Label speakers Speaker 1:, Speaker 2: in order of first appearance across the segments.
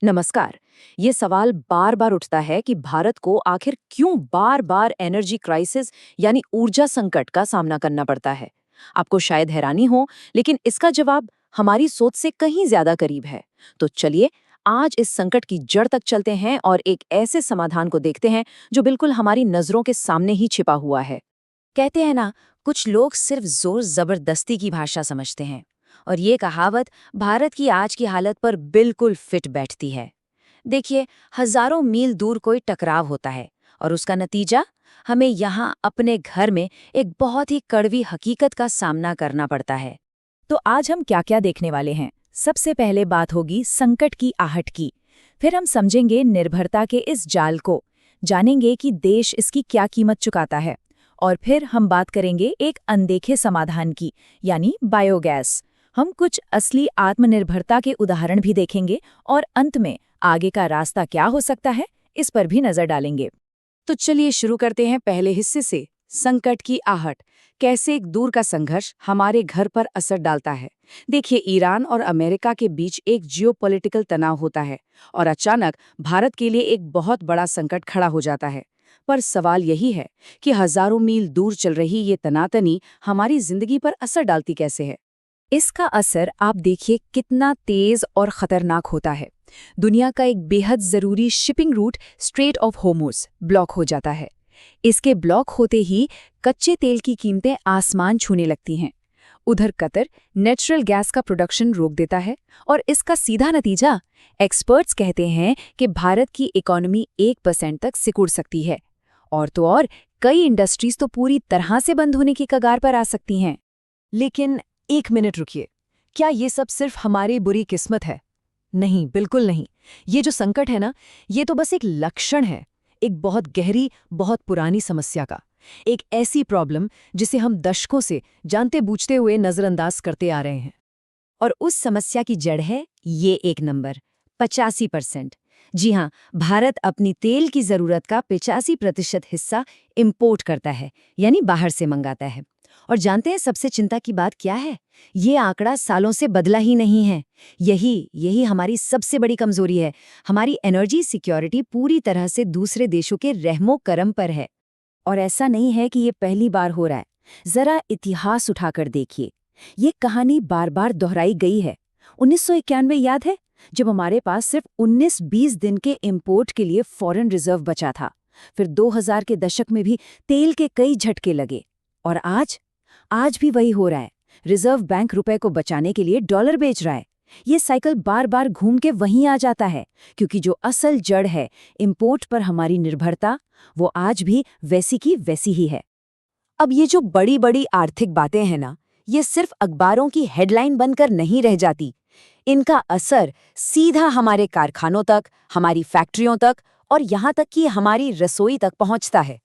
Speaker 1: नमस्कार। ये सवाल बार बार उठता है कि भारत को आखिर क्यों बार बार एनर्जी क्राइसिस यानी ऊर्जा संकट का सामना करना पड़ता है। आपको शायद हैरानी हो, लेकिन इसका जवाब हमारी सोच से कहीं ज्यादा करीब है। तो चलिए आज इस संकट की जड़ तक चलते हैं और एक ऐसे समाधान को देखते हैं जो बिल्कुल हमारी नजरों के सामने ही छिपा हुआ है। कहते हैं ना, कुछ लोग सिर्फ जोर जबरदस्ती की भाषा समझते हैं, और ये कहावत भारत की आज की हालत पर बिल्कुल फिट बैठती है। देखिए, हजारों मील दूर कोई टकराव होता है और उसका नतीजा हमें यहाँ अपने घर में एक बहुत ही कड़वी हकीकत का सामना करना पड़ता है। तो आज हम क्या क्या देखने वाले हैं? सबसे पहले बात होगी संकट की आहट की। फिर हम समझेंगे निर्भरता के इस जाल को, जानेंगे कि देश इसकी क्या कीमत चुकाता है। और फिर हम बात करेंगे एक अनदेखे समाधान की, यानी बायोगैस। हम कुछ असली आत्मनिर्भरता के उदाहरण भी देखेंगे और अंत में आगे का रास्ता क्या हो सकता है, इस पर भी नजर डालेंगे। तो चलिए शुरू करते हैं पहले हिस्से से, संकट की आहट। कैसे एक दूर का संघर्ष हमारे घर पर असर डालता है। देखिए, ईरान और अमेरिका के बीच एक जियोपॉलिटिकल तनाव होता है और अचानक भारत के लिए एक बहुत बड़ा संकट खड़ा हो जाता है। पर सवाल यही है कि हजारों मील दूर चल रही ये तनातनी हमारी जिंदगी पर असर डालती कैसे है। इसका असर आप देखिए कितना तेज और खतरनाक होता है। दुनिया का एक बेहद जरूरी shipping root straight of Hormuz block हो जाता है। इसके ब्लॉक होते ही कच्चे तेल की कीमतें आसमान छूने लगती हैं। उधर कतर नेचुरल गैस का प्रोडक्शन रोक देता है और इसका सीधा नतीजा, एक्सपर्ट्स कहते हैं कि भारत की इकोनॉमी 1% तक सिकुड़ सकती है। और तो और कई इंडस्ट्रीज तो पूरी तरह से बंद होने की कगार पर आ सकती हैं। लेकिन एक मिनट रुकिए, क्या ये सब सिर्फ हमारी बुरी किस्मत है? नहीं, बिल्कुल नहीं। ये जो संकट है ना, ये तो बस एक लक्षण है, एक बहुत गहरी, बहुत पुरानी समस्या का। एक ऐसी प्रॉब्लम जिसे हम दशकों से जानते बूझते हुए नजरअंदाज करते आ रहे हैं। और उस समस्या की जड़ है ये एक नंबर, 85%। जी हाँ, भारत अपनी तेल की जरूरत का 85% हिस्सा इंपोर्ट करता है, यानी बाहर से मंगाता है। और जानते हैं सबसे चिंता की बात क्या है? ये आंकड़ा सालों से बदला ही नहीं है। यही हमारी सबसे बड़ी कमजोरी है। हमारी एनर्जी सिक्योरिटी पूरी तरह से दूसरे देशों के रहमो करम पर है। और ऐसा नहीं है कि ये पहली बार हो रहा है। जरा इतिहास उठाकर देखिए, ये कहानी बार बार दोहराई गई है। 1991 याद है, जब हमारे पास सिर्फ 19-20 दिन के इंपोर्ट के लिए फॉरेन रिजर्व बचा था। फिर 2000 के दशक में भी तेल के कई झटके लगे। और आज भी वही हो रहा है। रिजर्व बैंक रुपए को बचाने के लिए डॉलर बेच रहा है। ये साइकिल बार बार घूम के वहीं आ जाता है, क्योंकि जो असल जड़ है इंपोर्ट पर हमारी निर्भरता, वो आज भी वैसी की वैसी ही है। अब ये जो बड़ी बड़ी आर्थिक बातें हैं ना, ये सिर्फ अखबारों की हेडलाइन बनकर नहीं रह जाती। इनका असर सीधा हमारे कारखानों तक, हमारी फैक्ट्रियों तक और यहाँ तक कि हमारी रसोई तक पहुँचता है।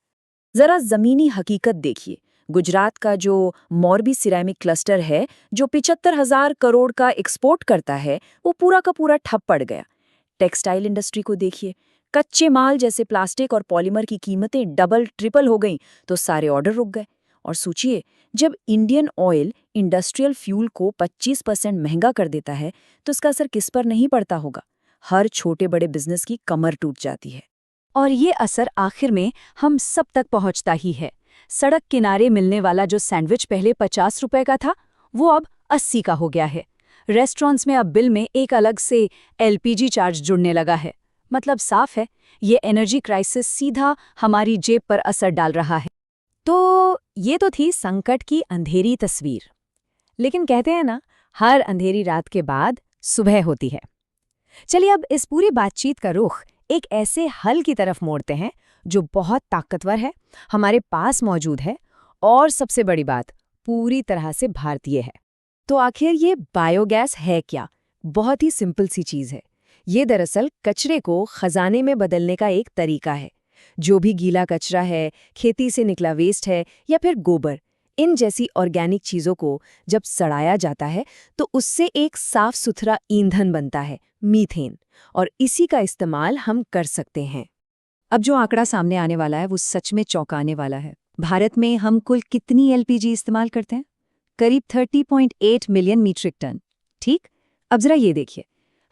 Speaker 1: जरा जमीनी हकीकत देखिए। गुजरात का जो मोरबी सिरेमिक क्लस्टर है, जो 75,000 करोड़ का एक्सपोर्ट करता है, वो पूरा का पूरा ठप पड़ गया। टेक्सटाइल इंडस्ट्री को देखिए, कच्चे माल जैसे प्लास्टिक और पॉलीमर की कीमतें डबल ट्रिपल हो गईं, तो सारे ऑर्डर रुक गए। और सोचिए, जब इंडियन ऑयल इंडस्ट्रियल फ्यूल को 25% महंगा कर देता है, तो इसका असर किस पर नहीं पड़ता होगा? हर छोटे बड़े बिजनेस की कमर टूट जाती है। और ये असर आखिर में हम सब तक पहुंचता ही है। सड़क किनारे मिलने वाला जो सैंडविच पहले 50 रुपए का था, वो अब 80 का हो गया है। रेस्टोरेंट्स में अब बिल में एक अलग से एलपीजी चार्ज जुड़ने लगा है। मतलब साफ है, ये एनर्जी क्राइसिस सीधा हमारी जेब पर असर डाल रहा है। तो ये तो थी संकट की अंधेरी तस्वीर। लेकिन कहते हैं ना, हर अंधेरी रात के बाद सुबह होती है। चलिए अब इस पूरी बातचीत का रुख एक ऐसे हल की तरफ मोड़ते हैं जो बहुत ताकतवर है, हमारे पास मौजूद है, और सबसे बड़ी बात, पूरी तरह से भारतीय है। तो आखिर ये बायोगैस है क्या? बहुत ही सिंपल सी चीज है। ये दरअसल कचरे को खजाने में बदलने का एक तरीका है। जो भी गीला कचरा है, खेती से निकला वेस्ट है या फिर गोबर, इन जैसी ऑर्गेनिक चीजों को जब सड़ाया जाता है तो उससे एक साफ सुथरा ईंधन बनता है, मीथेन। और इसी का इस्तेमाल हम कर सकते हैं। अब जो आंकड़ा सामने आने वाला है वो सच में चौंकाने वाला है। भारत में हम कुल कितनी एलपीजी इस्तेमाल करते हैं? करीब 30.8 मिलियन मीट्रिक टन। ठीक, अब जरा ये देखिए,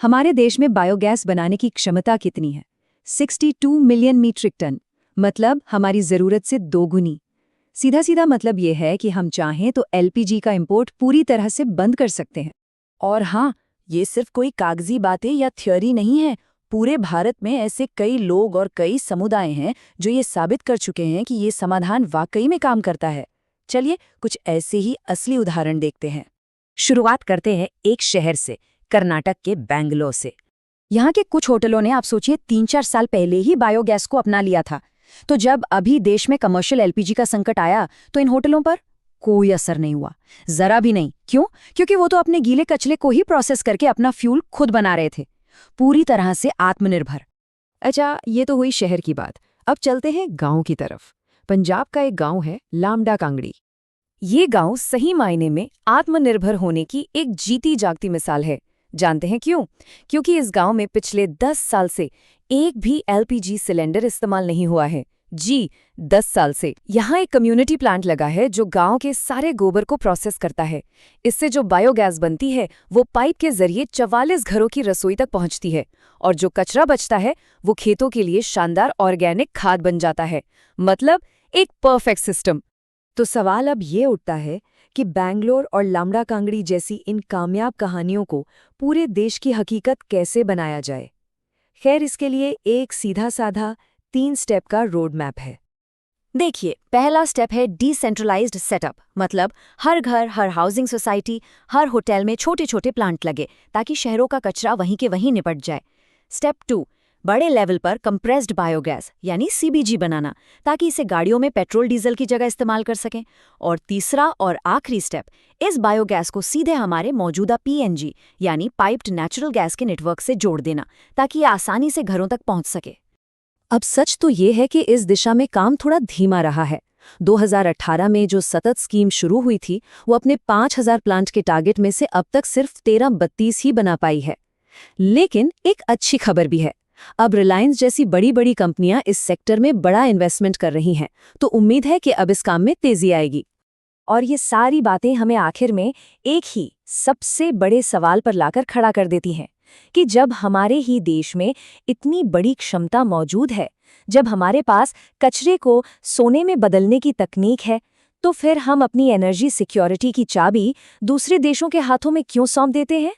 Speaker 1: हमारे देश में बायोगैस बनाने की क्षमता कितनी है? 62 मिलियन मीट्रिक टन, मतलब हमारी ज़रूरत से दोगुनी। सीधा सीधा मतलब ये है कि हम चाहें तो एलपीजी का इंपोर्ट पूरी तरह से बंद कर सकते हैं।
Speaker 2: और हाँ, ये सिर्फ कोई कागजी बातें या थ्योरी नहीं है। पूरे भारत में ऐसे कई लोग और कई समुदाय हैं जो ये साबित कर चुके हैं कि ये समाधान वाकई में काम करता है। चलिए कुछ ऐसे ही असली उदाहरण देखते हैं।
Speaker 1: शुरुआत करते हैं एक शहर से, कर्नाटक के बैंगलोर से। यहाँ के कुछ होटलों ने, आप सोचिए, 3-4 साल पहले ही बायोगैस को अपना लिया था। तो जब अभी देश में कमर्शियल एलपीजी का संकट आया तो इन होटलों पर कोई असर नहीं हुआ, जरा भी नहीं। क्यों? क्योंकि वो तो अपने गीले कचरे को ही प्रोसेस करके अपना फ्यूल खुद बना रहे थे, पूरी तरह से आत्मनिर्भर।
Speaker 2: अच्छा, ये तो हुई शहर की बात। अब चलते हैं गांव की तरफ। पंजाब का एक गांव है लामडा कांगड़ी। ये गांव सही मायने में आत्मनिर्भर होने की एक जीती जागती मिसाल है। जानते हैं क्यों? क्योंकि इस गांव में पिछले 10 साल से एक भी एलपीजी सिलेंडर इस्तेमाल नहीं हुआ है। जी, 10 साल से। यहाँ एक कम्युनिटी प्लांट लगा है जो गांव के सारे गोबर को प्रोसेस करता है। इससे जो बायोगैस बनती है वो पाइप के जरिए 44 घरों की रसोई तक पहुंचती है, और जो कचरा बचता है वो खेतों के लिए शानदार ऑर्गेनिक खाद बन जाता है। मतलब एक परफेक्ट सिस्टम। तो सवाल अब ये उठता है कि बैंगलोर और लामड़ा कांगड़ी जैसी इन कामयाब कहानियों को पूरे देश की हकीकत कैसे बनाया जाए। खैर, इसके लिए एक सीधा साधा 3 स्टेप का रोड मैप है।
Speaker 1: देखिए, पहला स्टेप है डिसेंट्रलाइज्ड सेटअप, मतलब हर घर, हर हाउसिंग सोसाइटी, हर होटल में छोटे छोटे प्लांट लगे ताकि शहरों का कचरा वहीं के वहीं निपट जाए। स्टेप 2, बड़े लेवल पर कंप्रेस्ड बायोगैस यानी सीबीजी बनाना, ताकि इसे गाड़ियों में पेट्रोल डीजल की जगह इस्तेमाल कर सकें। और तीसरा और आखिरी स्टेप, इस बायोगैस को सीधे हमारे मौजूदा पीएनजी यानी पाइप्ड नेचुरल गैस के नेटवर्क से जोड़ देना, ताकि ये आसानी से घरों तक पहुंच सके। अब सच तो ये है कि इस दिशा में काम थोड़ा धीमा रहा है। 2018 में जो सतत स्कीम शुरू हुई थी वो अपने 5000 प्लांट के टारगेट में से अब तक सिर्फ 13-32 ही बना पाई है। लेकिन एक अच्छी खबर भी है। अब रिलायंस जैसी बड़ी बड़ी कंपनियां इस सेक्टर में बड़ा इन्वेस्टमेंट कर रही हैं, तो उम्मीद है कि अब इस काम में तेजी आएगी। और ये सारी बातें हमें आखिर में एक ही सबसे बड़े सवाल पर लाकर खड़ा कर देती हैं कि जब हमारे ही देश में इतनी बड़ी क्षमता मौजूद है, जब हमारे पास कचरे को सोने में बदलने की तकनीक है, तो फिर हम अपनी एनर्जी सिक्योरिटी की चाबी दूसरे देशों के हाथों में क्यों सौंप देते हैं?